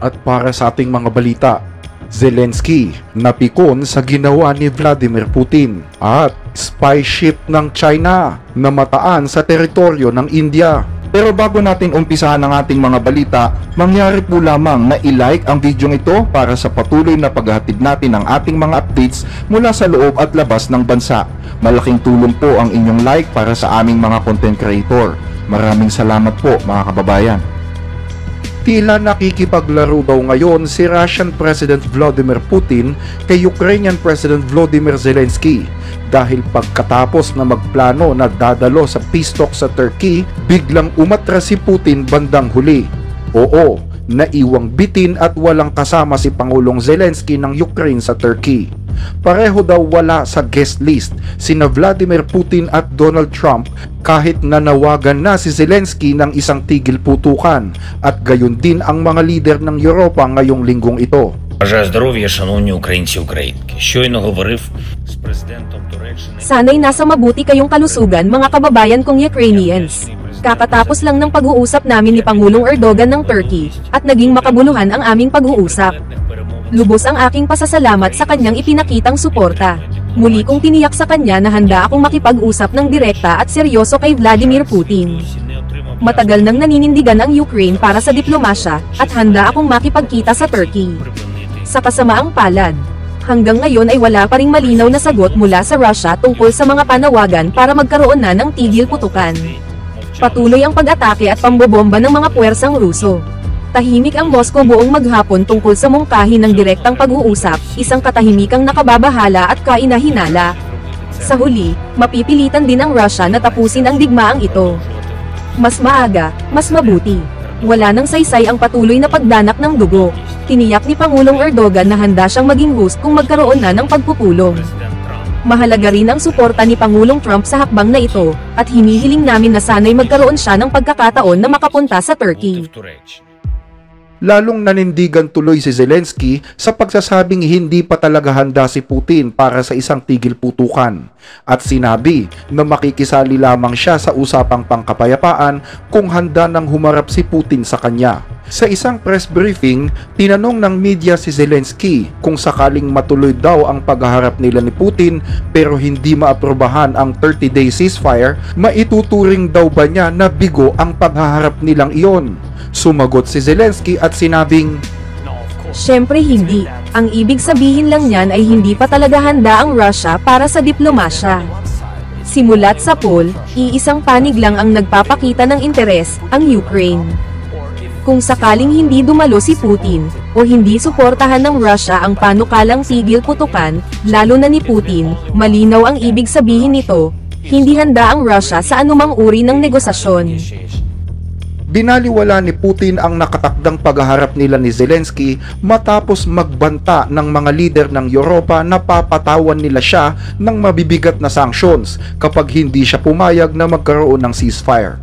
At para sa ating mga balita, Zelensky napikon sa ginawa ni Vladimir Putin at spy ship ng China namataan sa teritoryo ng India. Pero bago natin umpisahan ang ating mga balita, mangyari po lamang na i-like ang video ito para sa patuloy na paghahatid natin ng ating mga updates mula sa loob at labas ng bansa. Malaking tulong po ang inyong like para sa aming mga content creator. Maraming salamat po mga kababayan. Tila nakikipaglaro daw ngayon si Russian President Vladimir Putin kay Ukrainian President Volodymyr Zelensky dahil pagkatapos na magplano na dadalo sa peace talk sa Turkey, biglang umatras si Putin bandang huli. Oo, naiwang bitin at walang kasama si Pangulong Zelensky ng Ukraine sa Turkey. Pareho daw wala sa guest list sina Vladimir Putin at Donald Trump kahit nanawagan na si Zelensky ng isang tigil putukan at gayon din ang mga lider ng Europa ngayong linggong ito. Бажаю здоров'я, шановні українці-українки. Щойно говорив з президентом Туреччини. Sana'y nasa mabuti kayong kalusugan mga kababayan kong Ukrainians. Kakatapos lang ng pag-uusap namin ni Pangulong Erdogan ng Turkey at naging makabuluhan ang aming pag-uusap. Lubos ang aking pasasalamat sa kanyang ipinakitang suporta. Muli kong tiniyak sa kanya na handa akong makipag-usap ng direkta at seryoso kay Vladimir Putin. Matagal nang naninindigan ang Ukraine para sa diplomasya at handa akong makipagkita sa Turkey. Sa kasamaang palad, hanggang ngayon ay wala pa ring malinaw na sagot mula sa Russia tungkol sa mga panawagan para magkaroon na ng tigil putukan. Patuloy ang pag-atake at pambobomba ng mga puwersang Ruso. Tahimik ang Moscow buong maghapon tungkol sa mungkahi ng direktang pag-uusap, isang katahimikang nakababahala at kainahinala. Sa huli, mapipilitan din ang Russia na tapusin ang digmaang ito. Mas maaga, mas mabuti. Wala nang saysay ang patuloy na pagdanak ng dugo. Tiniyak ni Pangulong Erdogan na handa siyang maging host kung magkaroon na ng pagpupulong. Mahalaga rin ang suporta ni Pangulong Trump sa hakbang na ito, at hinihiling namin na sana'y magkaroon siya ng pagkakataon na makapunta sa Turkey. Lalong nanindigan tuloy si Zelensky sa pagsasabing hindi pa talaga handa si Putin para sa isang tigil putukan at sinabi na makikisali lamang siya sa usapang pangkapayapaan kung handa nang humarap si Putin sa kanya. Sa isang press briefing, tinanong ng media si Zelensky kung sakaling matuloy daw ang paghaharap nila ni Putin pero hindi maaprobahan ang 30-day ceasefire, maituturing daw ba niya na bigo ang paghaharap nilang iyon? Sumagot si Zelensky at sinabing, Siyempre hindi. Ang ibig sabihin lang niyan ay hindi pa talaga handa ang Russia para sa diplomasya. Simulat sa poll, iisang panig lang ang nagpapakita ng interes, ang Ukraine. Kung sakaling hindi dumalo si Putin, o hindi suportahan ng Russia ang panukalang tigil putukan, lalo na ni Putin, malinaw ang ibig sabihin nito, hindi handa ang Russia sa anumang uri ng negosasyon. Binaliwala ni Putin ang nakatakdang paghaharap nila ni Zelensky matapos magbanta ng mga lider ng Europa na papatawan nila siya ng mabibigat na sanctions kapag hindi siya pumayag na magkaroon ng ceasefire.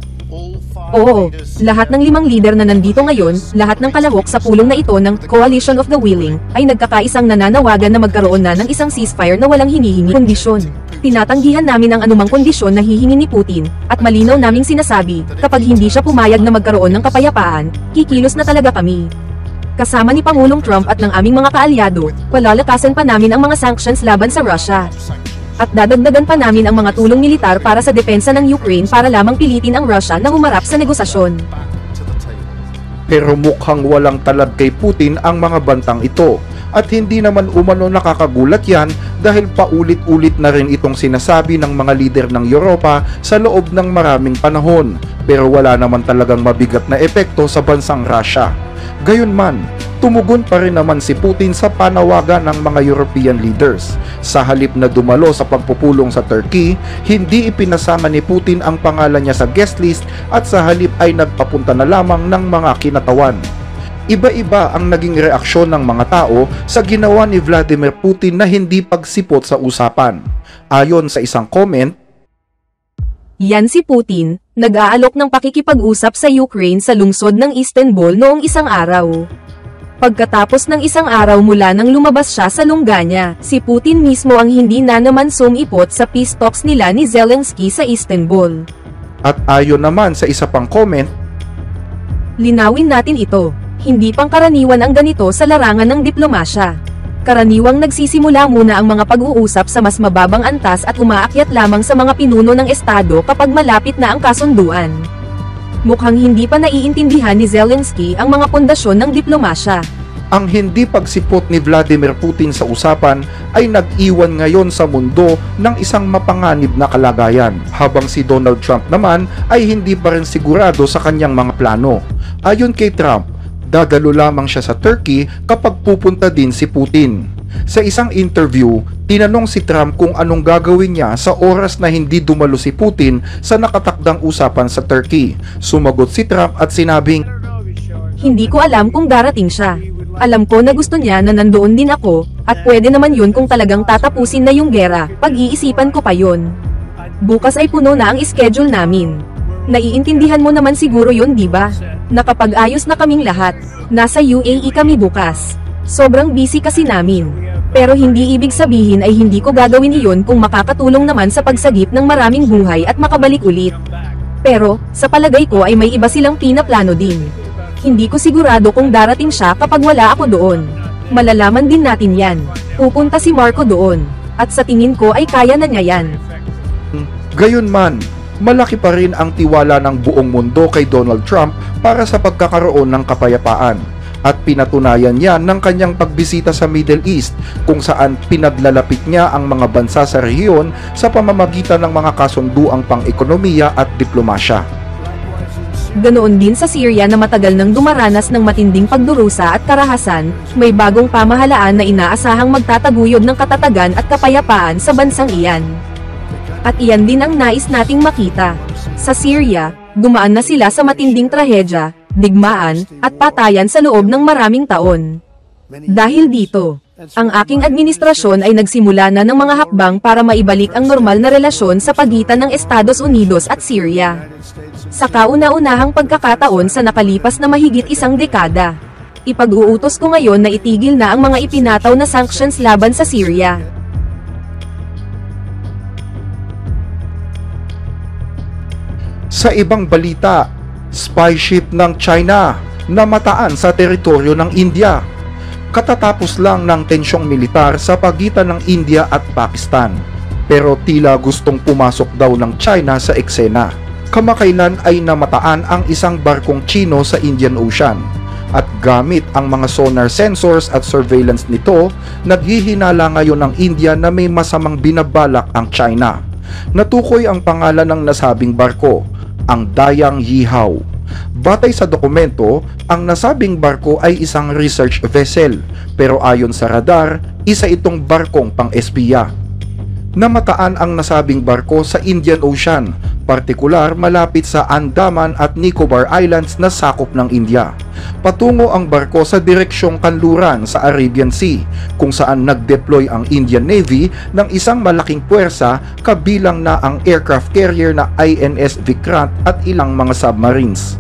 Oo, lahat ng 5 lider na nandito ngayon, lahat ng kalahok sa pulong na ito ng Coalition of the Willing, ay nagkakaisang nananawagan na magkaroon na ng isang ceasefire na walang hinihingi kondisyon. Tinatanggihan namin ang anumang kondisyon na hihingi ni Putin, at malinaw naming sinasabi, kapag hindi siya pumayag na magkaroon ng kapayapaan, kikilos na talaga kami. Kasama ni Pangulong Trump at ng aming mga kaalyado, palalakasan pa namin ang mga sanctions laban sa Russia. At dadagdagan pa namin ang mga tulong militar para sa depensa ng Ukraine para lamang pilitin ang Russia na humarap sa negosasyon. Pero mukhang walang talad kay Putin ang mga bantang ito, at hindi naman umano nakakagulat yan dahil paulit-ulit na rin itong sinasabi ng mga lider ng Europa sa loob ng maraming panahon, pero wala naman talagang mabigat na epekto sa bansang Russia. Gayunman, tumugon pa rin naman si Putin sa panawagan ng mga European leaders. Sa halip na dumalo sa pagpupulong sa Turkey, hindi ipinasama ni Putin ang pangalan niya sa guest list at sa halip ay nagpapunta na lamang ng mga kinatawan. Iba-iba ang naging reaksyon ng mga tao sa ginawa ni Vladimir Putin na hindi pagsipot sa usapan. Ayon sa isang comment, Yan si Putin, nag-aalok ng pakikipag-usap sa Ukraine sa lungsod ng Istanbul noong isang araw. Pagkatapos ng isang araw mula nang lumabas siya sa lungga niya, si Putin mismo ang hindi na naman sumipot sa peace talks nila ni Zelensky sa Istanbul. At ayon naman sa isa pang comment, Linawin natin ito. Hindi pangkaraniwan ang ganito sa larangan ng diplomasya. Karaniwang nagsisimula muna ang mga pag-uusap sa mas mababang antas at umaakyat lamang sa mga pinuno ng estado kapag malapit na ang kasunduan. Mukhang hindi pa naiintindihan ni Zelensky ang mga pundasyon ng diplomasya. Ang hindi pagsipot ni Vladimir Putin sa usapan ay nag-iwan ngayon sa mundo ng isang mapanganib na kalagayan, habang si Donald Trump naman ay hindi pa rin sigurado sa kanyang mga plano. Ayon kay Trump, dadalo lamang siya sa Turkey kapag pupunta din si Putin. Sa isang interview, tinanong si Trump kung anong gagawin niya sa oras na hindi dumalo si Putin sa nakatakdang usapan sa Turkey. Sumagot si Trump at sinabing, "Hindi ko alam kung darating siya. Alam ko na gusto niya na nandoon din ako, at pwede naman yun kung talagang tatapusin na yung gera, pag-iisipan ko pa yun. Bukas ay puno na ang schedule namin. Naiintindihan mo naman siguro yun, di ba? Nakapag-ayos na kaming lahat. Nasa UAE kami bukas. Sobrang busy kasi namin. Pero hindi ibig sabihin ay hindi ko gagawin iyon kung makakatulong naman sa pagsagip ng maraming buhay at makabalik ulit. Pero, sa palagay ko ay may iba silang pinaplano din. Hindi ko sigurado kung darating siya kapag wala ako doon. Malalaman din natin yan. Pupunta si Marco doon. At sa tingin ko ay kaya na niya yan." Gayunman, malaki pa rin ang tiwala ng buong mundo kay Donald Trump para sa pagkakaroon ng kapayapaan. At pinatunayan niya ng kanyang pagbisita sa Middle East, kung saan pinaglalapit niya ang mga bansa sa rehiyon sa pamamagitan ng mga kasunduang pang-ekonomiya at diplomasya. Ganoon din sa Syria na matagal nang dumaranas ng matinding pagdurusa at karahasan, may bagong pamahalaan na inaasahang magtataguyod ng katatagan at kapayapaan sa bansang iyan. At iyan din ang nais nating makita. Sa Syria, dumaan na sila sa matinding trahedya, digmaan, at patayan sa loob ng maraming taon. Dahil dito, ang aking administrasyon ay nagsimula na ng mga hakbang para maibalik ang normal na relasyon sa pagitan ng Estados Unidos at Syria. Sa kauna-unahang pagkakataon sa nakalipas na mahigit isang dekada, ipag-uutos ko ngayon na itigil na ang mga ipinataw na sanctions laban sa Syria. Sa ibang balita, spy ship ng China namataan sa teritoryo ng India. Katatapos lang ng tensyong militar sa pagitan ng India at Pakistan, pero tila gustong pumasok daw ng China sa eksena. Kamakailan ay namataan ang isang barkong Chino sa Indian Ocean, at gamit ang mga sonar sensors at surveillance nito, naghihinala ngayon ng India na may masamang binabalak ang China. Natukoy ang pangalan ng nasabing barko, ang Dayang Yihaw. Batay sa dokumento, ang nasabing barko ay isang research vessel, pero ayon sa radar, isa itong barkong pang-espiya. Namataan ang nasabing barko sa Indian Ocean, partikular malapit sa Andaman at Nicobar Islands na sakop ng India. Patungo ang barko sa direksyong kanluran sa Arabian Sea, kung saan nag-deploy ang Indian Navy ng isang malaking puwersa, kabilang na ang aircraft carrier na INS Vikrant at ilang mga submarines.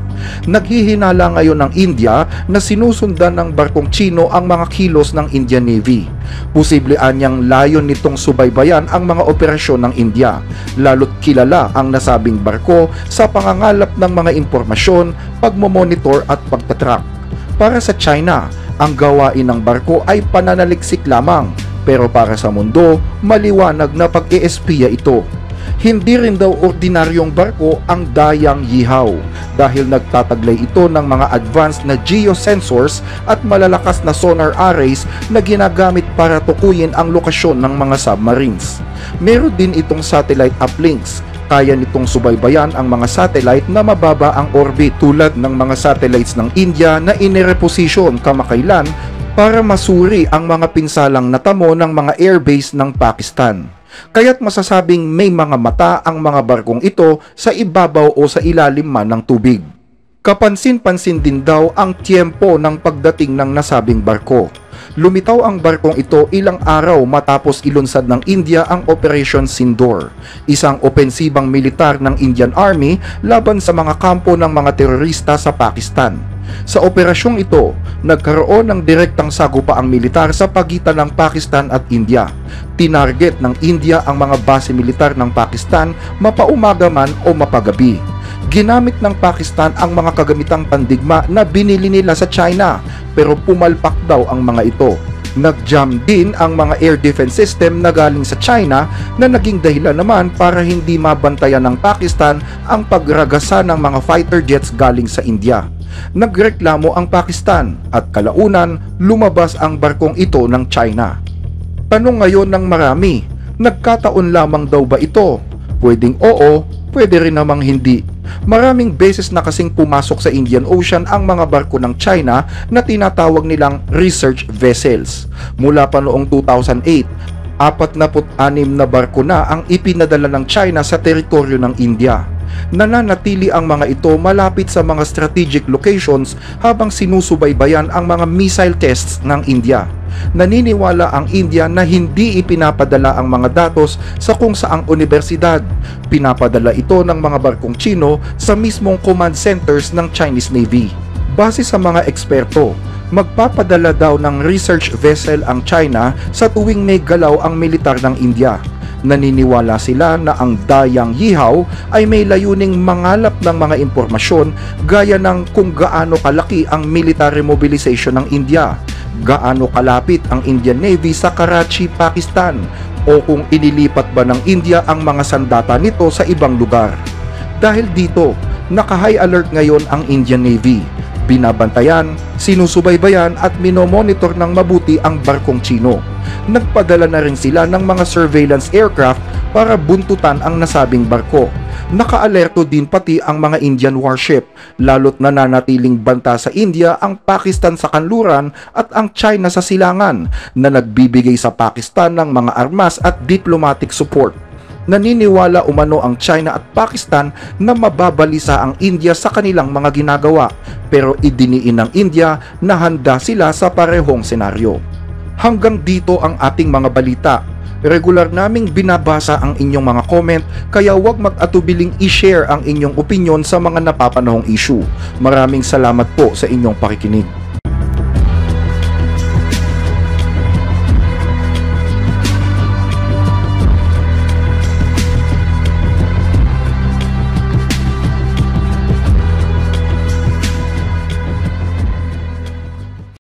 Naghihinala ngayon ng India na sinusundan ng barkong Chino ang mga kilos ng Indian Navy. Posible anyang layon nitong subaybayan ang mga operasyon ng India, lalo't kilala ang nasabing barko sa pangangalap ng mga impormasyon, pagmomonitor at pagtatrack. Para sa China, ang gawain ng barko ay pananaliksik lamang, pero para sa mundo, maliwanag na pag-eespiya ito. Hindi rin daw ordinaryong barko ang Dayang Yihaw, dahil nagtataglay ito ng mga advanced na geosensors at malalakas na sonar arrays na ginagamit para tukuyin ang lokasyon ng mga submarines. Meron din itong satellite uplinks. Kaya nitong subaybayan ang mga satellite na mababa ang orbit, tulad ng mga satellites ng India na inireposisyon kamakailan para masuri ang mga pinsalang natamo ng mga airbase ng Pakistan. Kaya't masasabing may mga mata ang mga barkong ito sa ibabaw o sa ilalim man ng tubig. Kapansin-pansin din daw ang tiyempo ng pagdating ng nasabing barko. Lumitaw ang barkong ito ilang araw matapos ilunsad ng India ang Operation Sindoor, isang opensibang militar ng Indian Army laban sa mga kampo ng mga terorista sa Pakistan. Sa operasyong ito, nagkaroon ng direktang sagupa ang militar sa pagitan ng Pakistan at India. Tinarget ng India ang mga base militar ng Pakistan mapaumaga man o mapagabi. Ginamit ng Pakistan ang mga kagamitang pandigma na binili nila sa China pero pumalpak daw ang mga ito. Nag-jam din ang mga air defense system na galing sa China na naging dahilan naman para hindi mabantayan ng Pakistan ang pagragasa ng mga fighter jets galing sa India. Nagreklamo ang Pakistan at kalaunan lumabas ang barkong ito ng China. Tanong ngayon ng marami, nagkataon lamang daw ba ito? Pwedeng oo, pwede rin namang hindi. Maraming beses na kasing pumasok sa Indian Ocean ang mga barko ng China na tinatawag nilang research vessels. Mula pa noong 2008, 46 na barko na ang ipinadala ng China sa teritoryo ng India. Nananatili ang mga ito malapit sa mga strategic locations habang sinusubaybayan ang mga missile tests ng India. Naniniwala ang India na hindi ipinapadala ang mga datos sa kung saang universidad. Pinapadala ito ng mga barkong Chino sa mismong command centers ng Chinese Navy. Base sa mga eksperto, magpapadala daw ng research vessel ang China sa tuwing may galaw ang militar ng India. Naniniwala sila na ang Dayang Yihaw ay may layuning mangalap ng mga impormasyon gaya ng kung gaano kalaki ang military mobilization ng India, gaano kalapit ang Indian Navy sa Karachi, Pakistan, o kung inilipat ba ng India ang mga sandata nito sa ibang lugar. Dahil dito, naka-high alert ngayon ang Indian Navy. Binabantayan, sinusubaybayan at minomonitor ng mabuti ang barkong Chino. Nagpadala na rin sila ng mga surveillance aircraft para buntutan ang nasabing barko. Nakaalerto din pati ang mga Indian warship, lalo't nananatiling banta sa India ang Pakistan sa kanluran at ang China sa silangan na nagbibigay sa Pakistan ng mga armas at diplomatic support. Naniniwala umano ang China at Pakistan na mababalisa ang India sa kanilang mga ginagawa, pero idiniin ng India na handa sila sa parehong senaryo. Hanggang dito ang ating mga balita. Regular naming binabasa ang inyong mga comment, kaya huwag mag-atubiling i-share ang inyong opinion sa mga napapanahong issue. Maraming salamat po sa inyong pakikinig.